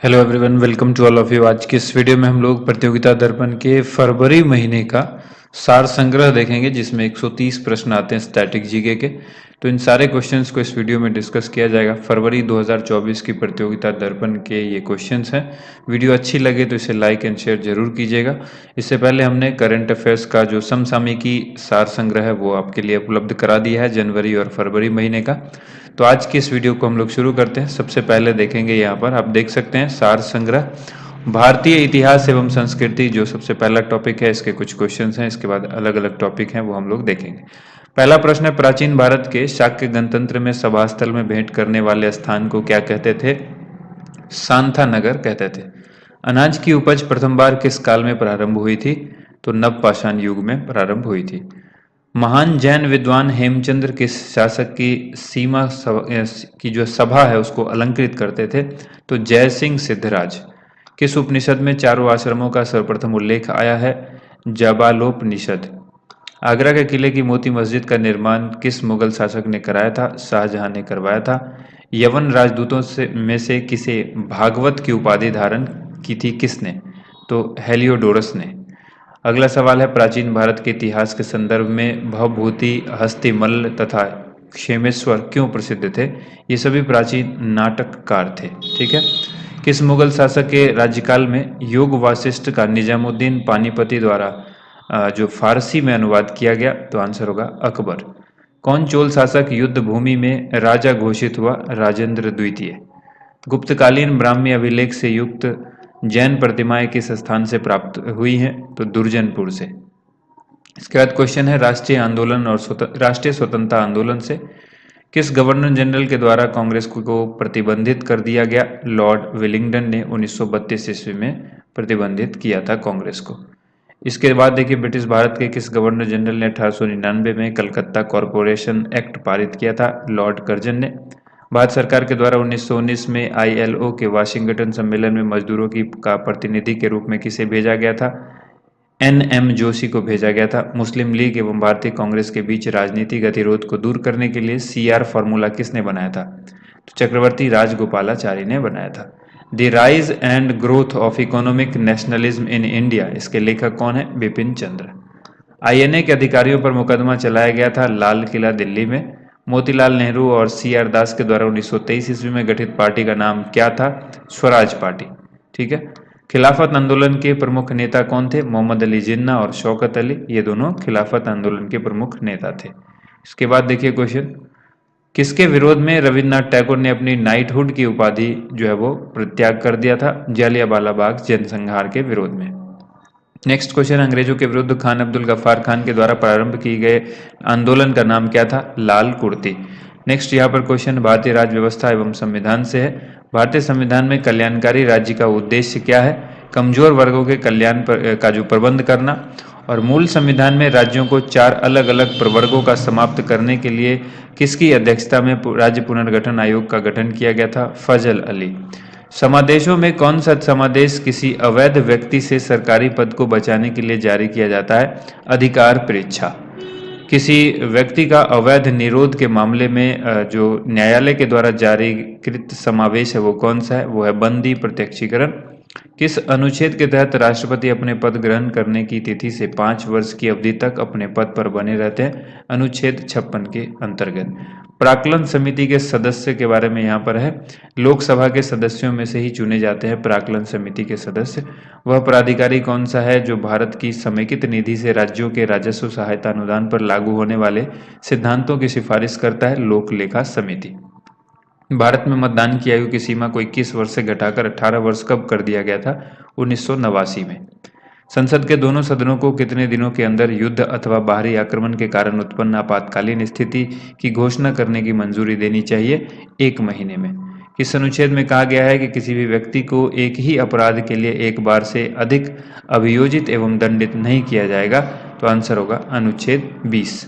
Hello everyone, welcome to all of you. आज की इस वीडियो में हम लोग प्रतियोगिता दर्पण के फरवरी महीने का सार संग्रह देखेंगे, जिसमें 130 प्रश्न आते हैं स्टैटिक जीके के। तो इन सारे क्वेश्चंस को इस वीडियो में डिस्कस किया जाएगा। फरवरी 2024 की प्रतियोगिता दर्पण के ये क्वेश्चंस हैं। वीडियो अच्छी लगे तो इसे लाइक एंड शेयर जरूर कीजिएगा। इससे पहले हमने करंट अफेयर्स का जो समसामयिकी सार संग्रह है वो आपके लिए उपलब्ध करा दिया है जनवरी और फरवरी महीने का। तो आज की इस वीडियो को हम लोग शुरू करते हैं। सबसे पहले देखेंगे, यहाँ पर आप देख सकते हैं सार संग्रह भारतीय इतिहास एवं संस्कृति, जो सबसे पहला टॉपिक है। इसके कुछ क्वेश्चंस हैं, इसके बाद अलग अलग टॉपिक हैं वो हम लोग देखेंगे। पहला प्रश्न है, प्राचीन भारत के शाक्य गणतंत्र में सभास्थल में भेंट करने वाले स्थान को क्या कहते थे? सांथा नगर कहते थे। अनाज की उपज प्रथम बार किस काल में प्रारंभ हुई थी? तो नवपाषाण युग में प्रारंभ हुई थी। महान जैन विद्वान हेमचंद्र किस शासक की सीमा की जो सभा है उसको अलंकृत करते थे? तो जय सिंह सिद्धराज। किस उपनिषद में चारों आश्रमों का सर्वप्रथम उल्लेख आया है? जाबालोपनिषद। आगरा के किले की मोती मस्जिद का निर्माण किस मुगल शासक ने कराया था? शाहजहां ने करवाया था। यवन राजदूतों में से किसे भागवत की उपाधि धारण की थी किसने? तो हेलियोडोरस ने। अगला सवाल है, प्राचीन भारत के इतिहास के संदर्भ में भवभूति, हस्तिमल्ल तथा क्षेमेश्वर क्यों प्रसिद्ध थे? ये सभी प्राचीन नाटककार थे। ठीक है। किस मुगल शासक के राज्यकाल में योग वासिष्ठ का निजामुद्दीन पानीपती द्वारा जो फारसी में अनुवाद किया गया? तो आंसर होगा अकबर। कौन चोल शासक युद्ध भूमि में राजा घोषित हुआ? राजेंद्र द्वितीय। गुप्तकालीन ब्राह्मी अभिलेख से युक्त जैन प्रतिमाएं किस स्थान से प्राप्त हुई हैं? तो दुर्जनपुर से। इसके बाद क्वेश्चन है, राष्ट्रीय आंदोलन और राष्ट्रीय स्वतंत्रता आंदोलन से किस गवर्नर जनरल के द्वारा कांग्रेस को प्रतिबंधित कर दिया गया? लॉर्ड विलिंगडन ने 1932 ईस्वी में प्रतिबंधित किया था कांग्रेस को। इसके बाद देखिए, ब्रिटिश भारत के किस गवर्नर जनरल ने 1899 में कलकत्ता कॉरपोरेशन एक्ट पारित किया था? लॉर्ड कर्जन ने। भारत सरकार के द्वारा 1919 में आईएलओ के वाशिंगटन सम्मेलन में मजदूरों की का प्रतिनिधि के रूप में किसे भेजा गया था? एनएम जोशी को भेजा गया था। मुस्लिम लीग एवं भारतीय कांग्रेस के बीच राजनीतिक गतिरोध को दूर करने के लिए सीआर फॉर्मूला किसने बनाया था? तो चक्रवर्ती राजगोपालाचारी ने बनाया था। The rise and growth of economic nationalism in India, इसके लेखक कौन है? बिपिन चंद्र। आईएनए के अधिकारियों पर मुकदमा चलाया गया था लाल किला दिल्ली में। मोतीलाल नेहरू और सीआर दास के द्वारा 1923 ईस्वी में गठित पार्टी का नाम क्या था? स्वराज पार्टी। ठीक है। खिलाफत आंदोलन के प्रमुख नेता कौन थे? मोहम्मद अली जिन्ना और शौकत अली, ये दोनों खिलाफत आंदोलन के प्रमुख नेता थे। इसके बाद देखिए क्वेश्चन, किसके विरोध में रविन्द्रनाथ टैगोर ने अपनी नाइटहुड की उपाधि जो है वो परित्याग कर दिया था? जालियांवाला बाग जनसंहार के विरोध में। नेक्स्ट क्वेश्चन, अंग्रेजों के विरुद्ध खान अब्दुल गफ्फार खान के द्वारा प्रारंभ किए गए आंदोलन का नाम क्या था? लाल कुर्ती। नेक्स्ट यहाँ पर क्वेश्चन भारतीय राज्य व्यवस्था एवं संविधान से है। भारतीय संविधान में कल्याणकारी राज्य का उद्देश्य क्या है? कमजोर वर्गों के कल्याण का जो प्रबंध करना। और मूल संविधान में राज्यों को 4 अलग अलग प्रवर्गों का समाप्त करने के लिए किसकी अध्यक्षता में राज्य पुनर्गठन आयोग का गठन किया गया था? फजल अली। समादेशों में कौन सा समादेश किसी अवैध व्यक्ति से सरकारी पद को बचाने के लिए जारी किया जाता है? अधिकार परीक्षा। किसी व्यक्ति का अवैध निरोध के मामले में जो न्यायालय के द्वारा जारी कृत समावेश है वो कौन सा है? वो है बंदी प्रत्यक्षीकरण। किस अनुच्छेद के तहत राष्ट्रपति अपने पद ग्रहण करने की तिथि से 5 वर्ष की अवधि तक अपने पद पर बने रहते हैं? अनुच्छेद 56 के अंतर्गत। प्राक्कलन समिति के सदस्य के बारे में यहाँ पर है, लोकसभा के सदस्यों में से ही चुने जाते हैं प्राक्कलन समिति के सदस्य। वह प्राधिकारी कौन सा है जो भारत की समेकित निधि से राज्यों के राजस्व सहायता अनुदान पर लागू होने वाले सिद्धांतों की सिफारिश करता है? लोक लेखा समिति। भारत में मतदान की आयु की सीमा को 21 वर्ष से घटाकर 18 वर्ष कब कर दिया गया था? 1989 में। संसद के दोनों सदनों को कितने दिनों के अंदर युद्ध अथवा बाहरी आक्रमण के कारण उत्पन्न आपातकालीन स्थिति की घोषणा करने की मंजूरी देनी चाहिए? 1 महीने में। किस अनुच्छेद में कहा गया है कि किसी भी व्यक्ति को एक ही अपराध के लिए एक बार से अधिक अभियोजित एवं दंडित नहीं किया जाएगा? तो आंसर होगा अनुच्छेद 20।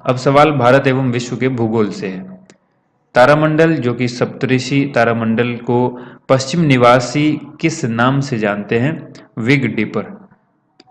अब सवाल भारत एवं विश्व के भूगोल से है। तारामंडल जो कि सप्तऋषि तारामंडल को पश्चिम निवासी किस नाम से जानते हैं? Big dipper.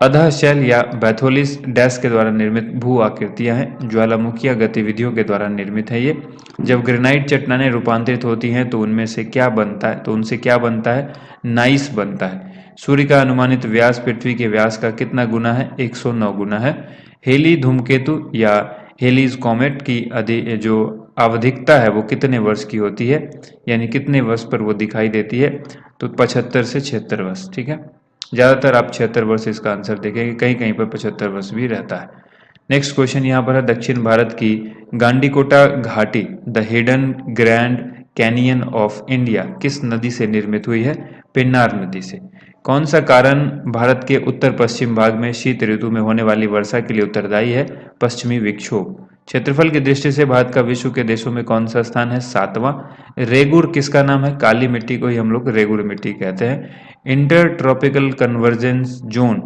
अधः शैल या बैथोलिस डैश के द्वारा निर्मित भू आकृतियां हैं? ज्वालामुखीय गतिविधियों के द्वारा निर्मित है ये। जब ग्रेनाइट चट्टानें रूपांतरित होती हैं तो उनमें से क्या बनता है, तो उनसे क्या बनता है, नाइस बनता है। सूर्य का अनुमानित व्यास पृथ्वी के व्यास का कितना गुना है, 109 गुना है। हेली धूमकेतु या हेलीज कॉमेट की जो आवधिकता है वो कितने वर्ष की होती है, यानी कितने वर्ष पर वो दिखाई देती है, तो 75 से 76 वर्ष। ठीक है, ज़्यादातर आप 76 वर्ष इसका आंसर देखेंगे, कहीं कहीं पर 75 वर्ष भी रहता है। नेक्स्ट क्वेश्चन यहाँ पर है, दक्षिण भारत की गांडीकोटा घाटी the hidden grand canyon of India किस नदी से निर्मित हुई है, पेन्नार नदी से। कौन सा कारण भारत के उत्तर पश्चिम भाग में शीत ऋतु में होने वाली वर्षा के लिए उत्तरदायी है, पश्चिमी विक्षोभ। क्षेत्रफल की दृष्टि से भारत का विश्व के देशों में कौन सा स्थान है, 7वां। रेगुर किसका नाम है, काली मिट्टी को ही हम लोग रेगुर मिट्टी कहते हैं। इंटर ट्रॉपिकल कन्वर्जेंस जोन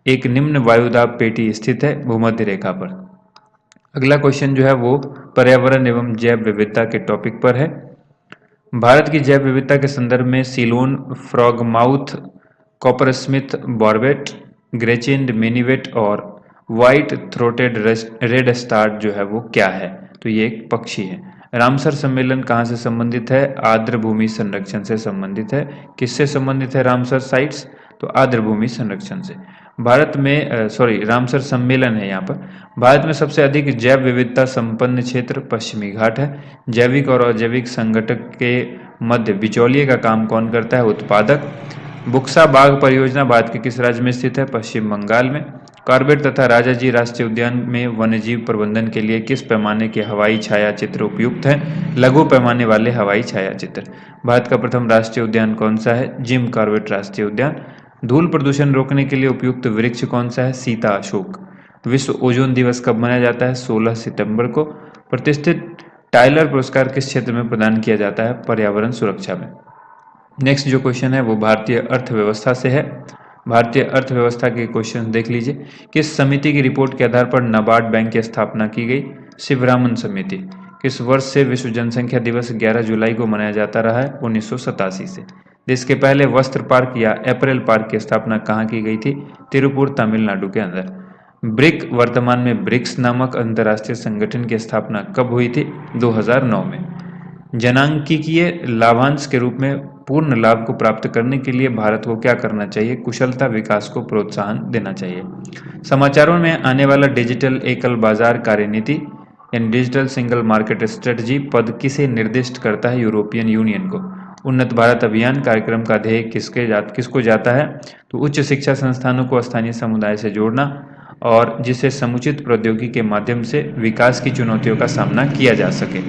एक निम्न वायुदाब पेटी स्थित है भूमध्य रेखा पर। अगला क्वेश्चन जो है वो पर्यावरण एवं जैव विविधता के टॉपिक पर है। भारत की जैव विविधता के संदर्भ में सीलोन फ्रॉगमाउथ, कॉपरस्मिथ बॉर्बेट, ग्रेचिंड मिनीवेट और व्हाइट थ्रोटेड रेड स्टार्ट जो है वो क्या है, तो ये एक पक्षी है। रामसर सम्मेलन कहाँ से संबंधित है, आर्द्र भूमि संरक्षण से संबंधित है। किससे संबंधित है रामसर साइट्स, तो आर्द्र भूमि संरक्षण से। भारत में रामसर सम्मेलन है यहाँ पर। भारत में सबसे अधिक जैव विविधता संपन्न क्षेत्र पश्चिमी घाट है। जैविक और अजैविक संगठक के मध्य बिचौलिए का काम कौन करता है, उत्पादक। बुक्सा बाघ परियोजना भारत के किस राज्य में स्थित है, पश्चिम बंगाल में। कॉर्बेट तथा राजाजी राष्ट्रीय उद्यान में वन्यजीव प्रबंधन के लिए किस पैमाने के हवाई छायाचित्र उपयुक्त हैं, लघु पैमाने वाले हवाई छायाचित्र। भारत का प्रथम राष्ट्रीय उद्यान कौन सा है, जिम कॉर्बेट राष्ट्रीय उद्यान। धूल प्रदूषण रोकने के लिए उपयुक्त वृक्ष कौन सा है, सीता अशोक। विश्व ओजोन दिवस कब मनाया जाता है, 16 सितंबर को। प्रतिष्ठित टाइलर पुरस्कार किस क्षेत्र में प्रदान किया जाता है, पर्यावरण सुरक्षा में। नेक्स्ट जो क्वेश्चन है वो भारतीय अर्थव्यवस्था से है। भारतीय अर्थव्यवस्था के क्वेश्चन देख लीजिए। किस समिति की रिपोर्ट के आधार पर नाबार्ड बैंक की स्थापना की गई, शिवरामन समिति। किस वर्ष से विश्व जनसंख्या दिवस 11 जुलाई को मनाया जाता रहा है, 1987 से। देश के पहले वस्त्र पार्क या अप्रैल पार्क की स्थापना कहाँ की गई थी, तिरुपुर तमिलनाडु के अंदर। ब्रिक वर्तमान में ब्रिक्स नामक अंतर्राष्ट्रीय संगठन की स्थापना कब हुई थी, 2009 में। जनांकीय लाभांश के रूप में पूर्ण लाभ को प्राप्त करने के लिए भारत को क्या करना चाहिए, कुशलता विकास को प्रोत्साहन देना चाहिए। समाचारों में आने वाला डिजिटल एकल बाजार कार्यनीति यानी डिजिटल सिंगल मार्केट स्ट्रेटजी पद किसे निर्दिष्ट करता है, यूरोपियन यूनियन को। उन्नत भारत अभियान कार्यक्रम का ध्येय किसको जाता है, तो उच्च शिक्षा संस्थानों को स्थानीय समुदाय से जोड़ना और जिससे समुचित प्रौद्योगिकी के माध्यम से विकास की चुनौतियों का सामना किया जा सके।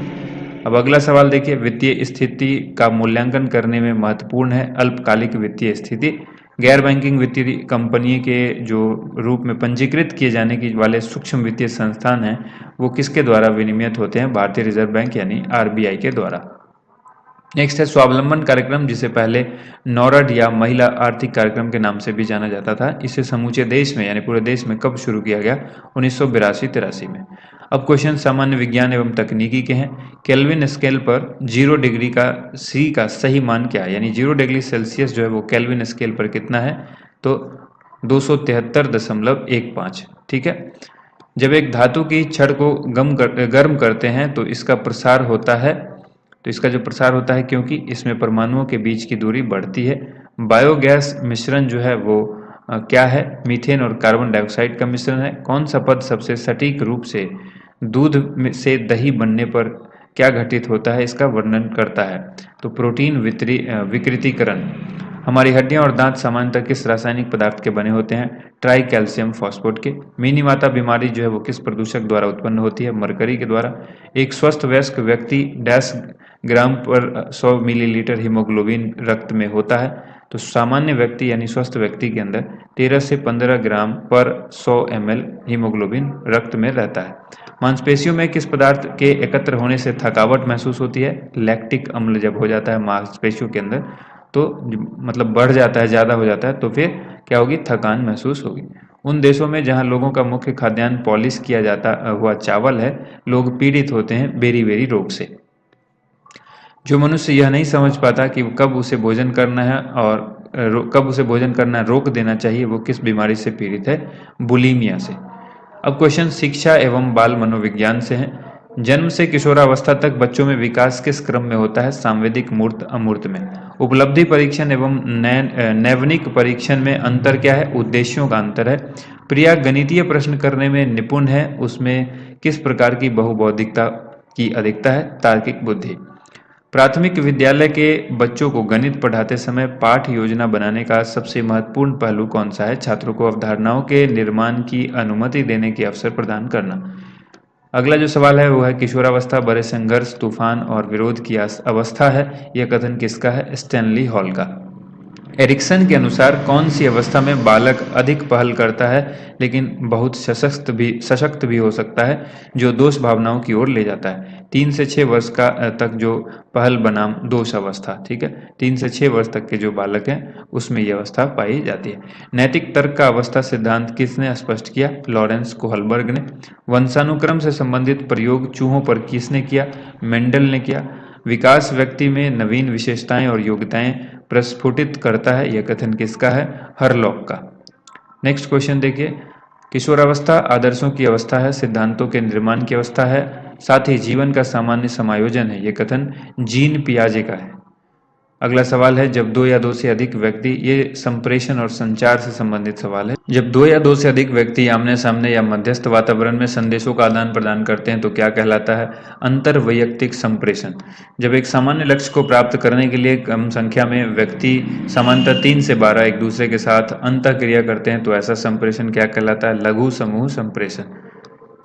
अब अगला सवाल देखिए, वित्तीय स्थिति का मूल्यांकन करने में महत्वपूर्ण है अल्पकालिक वित्तीय स्थिति। गैर बैंकिंग वित्तीय कंपनी के जो रूप में पंजीकृत किए जाने की वाले सूक्ष्म वित्तीय संस्थान हैं वो किसके द्वारा विनियमित होते हैं, भारतीय रिजर्व बैंक यानी आरबीआई के द्वारा। नेक्स्ट है स्वावलंबन कार्यक्रम, जिसे पहले नॉरड या महिला आर्थिक कार्यक्रम के नाम से भी जाना जाता था। इसे समूचे देश में यानी पूरे देश में कब शुरू किया गया, 1982-83 में। अब क्वेश्चन सामान्य विज्ञान एवं तकनीकी के हैं। केल्विन स्केल पर 0 डिग्री का सी का सही मान क्या है, यानी 0 डिग्री सेल्सियस जो है वो केल्विन स्केल पर कितना है, तो 273.15। ठीक है, जब एक धातु की छड़ को गर्म करते हैं तो इसका प्रसार होता है, तो इसका जो प्रसार होता है क्योंकि इसमें परमाणुओं के बीच की दूरी बढ़ती है। बायोगैस मिश्रण जो है वो क्या है, मीथेन और कार्बन डाइऑक्साइड का मिश्रण है। कौन सा पद सबसे सटीक रूप से दूध से दही बनने पर क्या घटित होता है, इसका वर्णन करता है, तो प्रोटीन विकृतीकरण। हमारी हड्डियां और दांत सामान्यतः किस रासायनिक पदार्थ के बने होते हैं, ट्राई कैल्शियम फॉस्फेट के। मिनी माता बीमारी जो है वो किस प्रदूषक द्वारा उत्पन्न होती है, मरकरी के द्वारा। एक स्वस्थ वयस्क व्यक्ति 10 ग्राम पर 100 मिलीलीटर हीमोग्लोबिन रक्त में होता है, तो सामान्य व्यक्ति यानी स्वस्थ व्यक्ति के अंदर 13 से 15 ग्राम पर 100 ml हीमोग्लोबिन रक्त में रहता है। मांसपेशियों में किस पदार्थ के एकत्र होने से थकावट महसूस होती है, लैक्टिक अम्ल जब हो जाता है मांसपेशियों के अंदर तो मतलब बढ़ जाता है, ज़्यादा हो जाता है, तो फिर क्या होगी, थकान महसूस होगी। उन देशों में जहां लोगों का मुख्य खाद्यान्न पॉलिश किया जाता हुआ चावल है, लोग पीड़ित होते हैं बेरी रोग से। जो मनुष्य यह नहीं समझ पाता कि कब उसे भोजन करना है और कब उसे भोजन करना रोक देना चाहिए, वो किस बीमारी से पीड़ित है, बुलीमिया से। अब क्वेश्चन शिक्षा एवं बाल मनोविज्ञान से हैं। जन्म से किशोरावस्था तक बच्चों में विकास किस क्रम में होता है? सांवेदिक, मूर्त, अमूर्त में। उपलब्धि परीक्षण एवं नैवनिक परीक्षण में अंतर क्या है? उद्देश्यों का अंतर है। प्रिया गणितीय प्रश्न करने में निपुण है, उसमें किस प्रकार की बहुबौद्धिकता की अधिकता है? तार्किक बुद्धि। प्राथमिक विद्यालय के बच्चों को गणित पढ़ाते समय पाठ योजना बनाने का सबसे महत्वपूर्ण पहलू कौन सा है? छात्रों को अवधारणाओं के निर्माण की अनुमति देने के अवसर प्रदान करना। अगला जो सवाल है वो है, किशोरावस्था बड़े संघर्ष, तूफान और विरोध की अवस्था है। यह कथन किसका है? स्टैनली हॉल का। एरिक्सन के अनुसार कौन सी अवस्था में बालक अधिक पहल करता है लेकिन बहुत सशक्त भी हो सकता है, जो दोष भावनाओं की ओर ले जाता है? 3 से 6 वर्ष का तक जो पहल बनाम दोष अवस्था, ठीक है, 3 से 6 वर्ष तक के जो बालक हैं उसमें यह अवस्था पाई जाती है। नैतिक तर्क का अवस्था सिद्धांत किसने स्पष्ट किया? लॉरेंस कोहलबर्ग ने। वंशानुक्रम से संबंधित प्रयोग चूहों पर किसने किया? मेंडल ने किया। विकास व्यक्ति में नवीन विशेषताएं और योग्यताएं प्रस्फुटित करता है, यह कथन किसका है? हरलॉक का। नेक्स्ट क्वेश्चन देखिए, किशोरावस्था आदर्शों की अवस्था है, सिद्धांतों के निर्माण की अवस्था है, साथ ही जीवन का सामान्य समायोजन है, यह कथन जीन पियाजे का है। अगला सवाल है, जब 2 या 2 से अधिक व्यक्ति, ये संप्रेषण और संचार से संबंधित सवाल है, जब 2 या 2 से अधिक व्यक्ति आमने सामने या मध्यस्थ वातावरण में संदेशों का आदान प्रदान करते हैं तो क्या कहलाता है? अंतर वैयक्तिक संप्रेषण। जब एक सामान्य लक्ष्य को प्राप्त करने के लिए कम संख्या में व्यक्ति सामान्यतः 3 से 12 एक दूसरे के साथ अंतःक्रिया करते हैं तो ऐसा संप्रेषण क्या कहलाता है? लघु समूह संप्रेषण।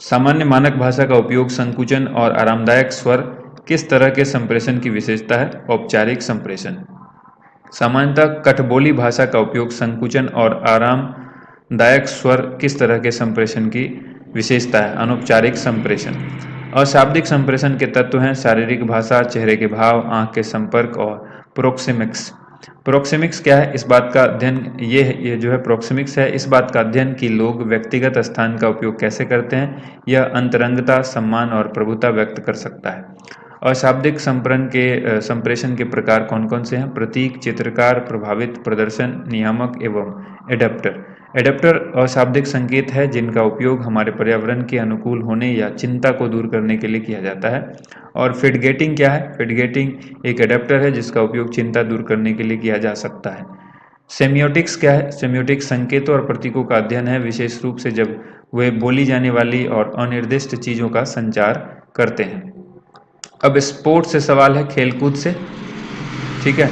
सामान्य मानक भाषा का उपयोग, संकुचन और आरामदायक स्वर किस तरह के संप्रेषण की विशेषता है? औपचारिक संप्रेषण। सामान्यतः कठबोली भाषा का उपयोग, संकुचन और आरामदायक स्वर किस तरह के संप्रेषण की विशेषता है? अनौपचारिक संप्रेषण। अशाब्दिक संप्रेषण के तत्व हैं शारीरिक भाषा, चेहरे के भाव, आंख के संपर्क और प्रोक्सेमिक्स। प्रोक्सेमिक्स क्या है? इस बात का अध्ययन, ये जो है प्रोक्सेमिक्स है, इस बात का अध्ययन कि लोग व्यक्तिगत स्थान का उपयोग कैसे करते हैं। यह अंतरंगता, सम्मान और प्रभुता व्यक्त कर सकता है। अशाब्दिक संप्रेषण के प्रकार कौन कौन से हैं? प्रतीक, चित्रकार, प्रभावित, प्रदर्शन, नियामक एवं एडेप्टर। एडेप्टर अशाब्दिक संकेत है जिनका उपयोग हमारे पर्यावरण के अनुकूल होने या चिंता को दूर करने के लिए किया जाता है। और फिडगेटिंग क्या है? फिडगेटिंग एक एडेप्टर है जिसका उपयोग चिंता दूर करने के लिए किया जा सकता है। सेमियोटिक्स क्या है? सेमियोटिक्स संकेतों और प्रतीकों का अध्ययन है, विशेष रूप से जब वे बोली जाने वाली और अनिर्दिष्ट चीजों का संचार करते हैं। अब स्पोर्ट्स से सवाल है, खेलकूद से, ठीक है।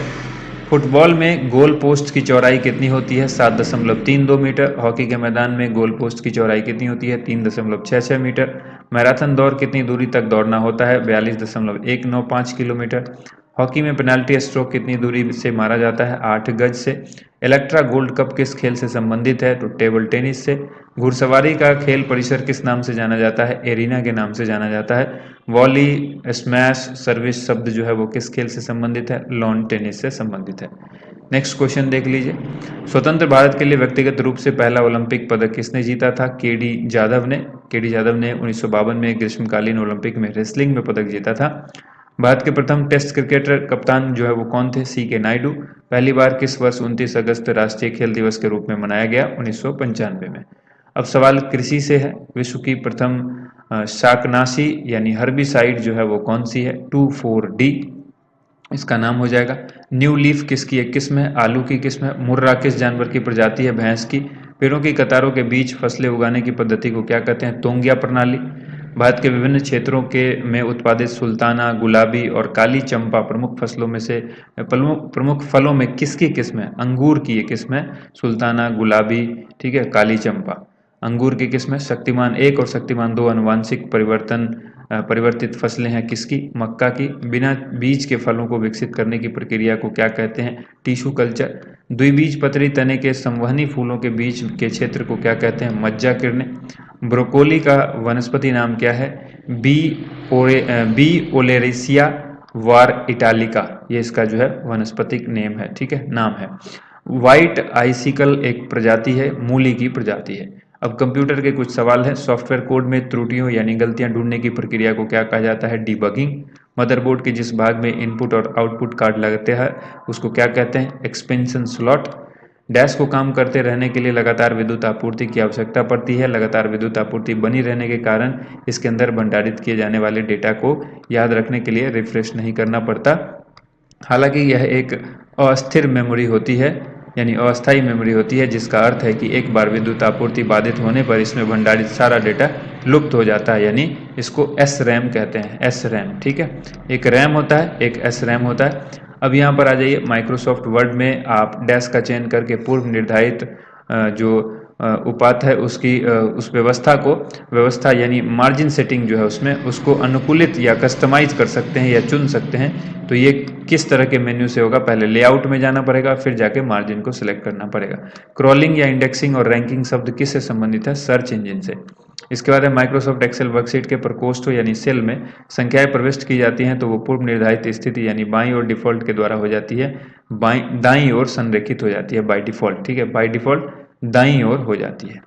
फुटबॉल में गोल पोस्ट की चौड़ाई कितनी होती है? 7.32 मीटर। हॉकी के मैदान में गोल पोस्ट की चौड़ाई कितनी होती है? 3.66 मीटर। मैराथन दौड़ कितनी दूरी तक दौड़ना होता है? 42.195 किलोमीटर। हॉकी में पेनाल्टी स्ट्रोक कितनी दूरी से मारा जाता है? 8 गज से। इलेक्ट्रा गोल्ड कप किस खेल से संबंधित है? तो टेबल टेनिस से। घुड़सवारी का खेल परिसर किस नाम से जाना जाता है? एरिना के नाम से जाना जाता है। वॉली, स्मैश, सर्विस शब्द जो है वो किस खेल से संबंधित है? लॉन टेनिस से संबंधित है। नेक्स्ट क्वेश्चन देख लीजिए, स्वतंत्र भारत के लिए व्यक्तिगत रूप से पहला ओलंपिक पदक किसने जीता था? केडी जाधव ने। केडी जाधव ने 1952 में ग्रीष्मकालीन ओलंपिक में रेसलिंग में पदक जीता था। भारत के प्रथम टेस्ट क्रिकेटर कप्तान जो है वो कौन थे? सी के नायडू। पहली बार किस वर्ष 29 अगस्त राष्ट्रीय खेल दिवस के रूप में मनाया गया? 1995 में। अब सवाल कृषि से है, विश्व की प्रथम शाकनाशी यानी हर्बिसाइड जो है वो कौन सी है? 2,4-D इसका नाम हो जाएगा। न्यू लीफ किसकी एक किस्म है? आलू की किस्म है। मुर्रा किस जानवर की प्रजाति है? भैंस की। पेड़ों की कतारों के बीच फसलें उगाने की पद्धति को क्या कहते हैं? तोंगिया प्रणाली। भारत के विभिन्न क्षेत्रों में उत्पादित सुल्ताना, गुलाबी और काली चंपा प्रमुख फसलों में से प्रमुख फलों में किसकी किस्म है? अंगूर की ये किस्म है, सुल्ताना, गुलाबी, ठीक है, काली चंपा अंगूर की किस्म है। शक्तिमान 1 और शक्तिमान 2 अनुवांशिक परिवर्तित फसलें हैं किसकी? मक्का की। बिना बीज के फलों को विकसित करने की प्रक्रिया को क्या कहते हैं? Tissue culture. द्विबीजपत्री तने के संवहनी फूलों के बीच के क्षेत्र को क्या कहते हैं? मज्जा किरणें। ब्रोकोली का वनस्पति नाम क्या है? बी ओलेरिसिया वार इटालिका, ये इसका जो है वनस्पतिक नेम है, ठीक है, नाम है। व्हाइट आइसिकल एक प्रजाति है, मूली की प्रजाति है। अब कंप्यूटर के कुछ सवाल हैं, सॉफ्टवेयर कोड में त्रुटियों यानी गलतियां ढूंढने की प्रक्रिया को क्या कहा जाता है? डिबगिंग। मदरबोर्ड के जिस भाग में इनपुट और आउटपुट कार्ड लगते हैं उसको क्या कहते हैं? Expansion slot. डैश को काम करते रहने के लिए लगातार विद्युत आपूर्ति की आवश्यकता पड़ती है। लगातार विद्युत आपूर्ति बनी रहने के कारण इसके अंदर भंडारित किए जाने वाले डेटा को याद रखने के लिए रिफ्रेश नहीं करना पड़ता। हालांकि यह एक अस्थिर मेमोरी होती है, यानी अस्थायी मेमोरी होती है, जिसका अर्थ है कि एक बार विद्युत आपूर्ति बाधित होने पर इसमें भंडारित सारा डेटा लुप्त हो जाता है, यानी इसको एस रैम कहते हैं, एस रैम। ठीक है, एक रैम होता है, एक एस रैम होता है। अब यहाँ पर आ जाइए, माइक्रोसॉफ्ट वर्ड में आप डैश का चयन करके पूर्व निर्धारित जो उपात्त है उसकी उस व्यवस्था यानी मार्जिन सेटिंग जो है उसमें उसको अनुकूलित या कस्टमाइज कर सकते हैं या चुन सकते हैं। तो ये किस तरह के मेन्यू से होगा, पहले लेआउट में जाना पड़ेगा, फिर जाके मार्जिन को सिलेक्ट करना पड़ेगा। क्रॉलिंग या इंडेक्सिंग और रैंकिंग शब्द किससे संबंधित है, सर्च इंजन से। इसके बाद है माइक्रोसॉफ्ट एक्सेल वर्कशीट के प्रकोष्ठों यानी सेल में संख्याएं प्रविष्ट की जाती हैं तो वो पूर्व निर्धारित स्थिति यानी बाईं ओर डिफॉल्ट के द्वारा हो जाती है, दाईं ओर संरेखित हो जाती है बाय डिफॉल्ट। ठीक है, बाय डिफॉल्ट दाईं ओर हो जाती है।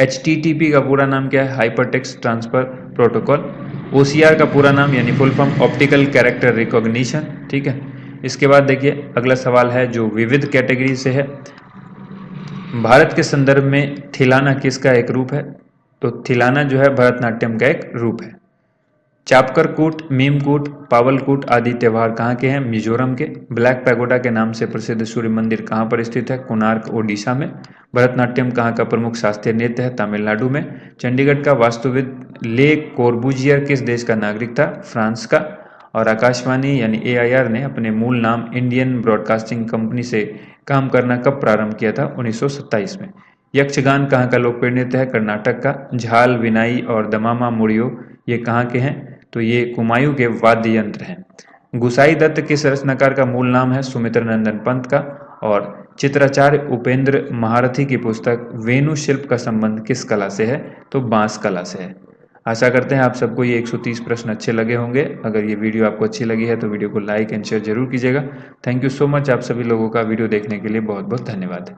HTTP का पूरा नाम क्या है, hyper text transfer protocol. OCR का पूरा नाम यानी full form optical character recognition. ठीक है, इसके बाद देखिए अगला सवाल है जो विविध कैटेगरी से है। भारत के संदर्भ में थिलाना किसका एक रूप है, तो थिलाना जो है भरतनाट्यम का एक रूप है। चापकर कूट, मीमकूट, पावलकूट आदि त्योहार कहाँ के हैं, मिजोरम के। ब्लैक पैगोडा के नाम से प्रसिद्ध सूर्य मंदिर कहाँ पर स्थित है, कोणार्क ओडिशा में। भरतनाट्यम कहाँ का प्रमुख शास्त्रीय नृत्य है, तमिलनाडु में। चंडीगढ़ का वास्तुविद ले कोर्बुजियर किस देश का नागरिक था, फ्रांस का। और आकाशवाणी यानी AIR ने अपने मूल नाम इंडियन ब्रॉडकास्टिंग कंपनी से काम करना कब प्रारंभ किया था, 1927 में। यक्षगान कहाँ का लोकप्रिय नृत्य है, कर्नाटक का। झाल, विनाई और दमामा मुड़ियो ये कहाँ के हैं, तो ये कुमायूं के वाद्य यंत्र हैं। गुसाई दत्त किस रचनाकार का मूल नाम है, सुमित्र नंदन पंत का। और चित्राचार्य उपेंद्र महारथी की पुस्तक वेणु शिल्प का संबंध किस कला से है, तो बांस कला से है। आशा करते हैं आप सबको ये 130 प्रश्न अच्छे लगे होंगे। अगर ये वीडियो आपको अच्छी लगी है तो वीडियो को लाइक एंड शेयर जरूर कीजिएगा। थैंक यू सो मच, आप सभी लोगों का वीडियो देखने के लिए बहुत बहुत धन्यवाद।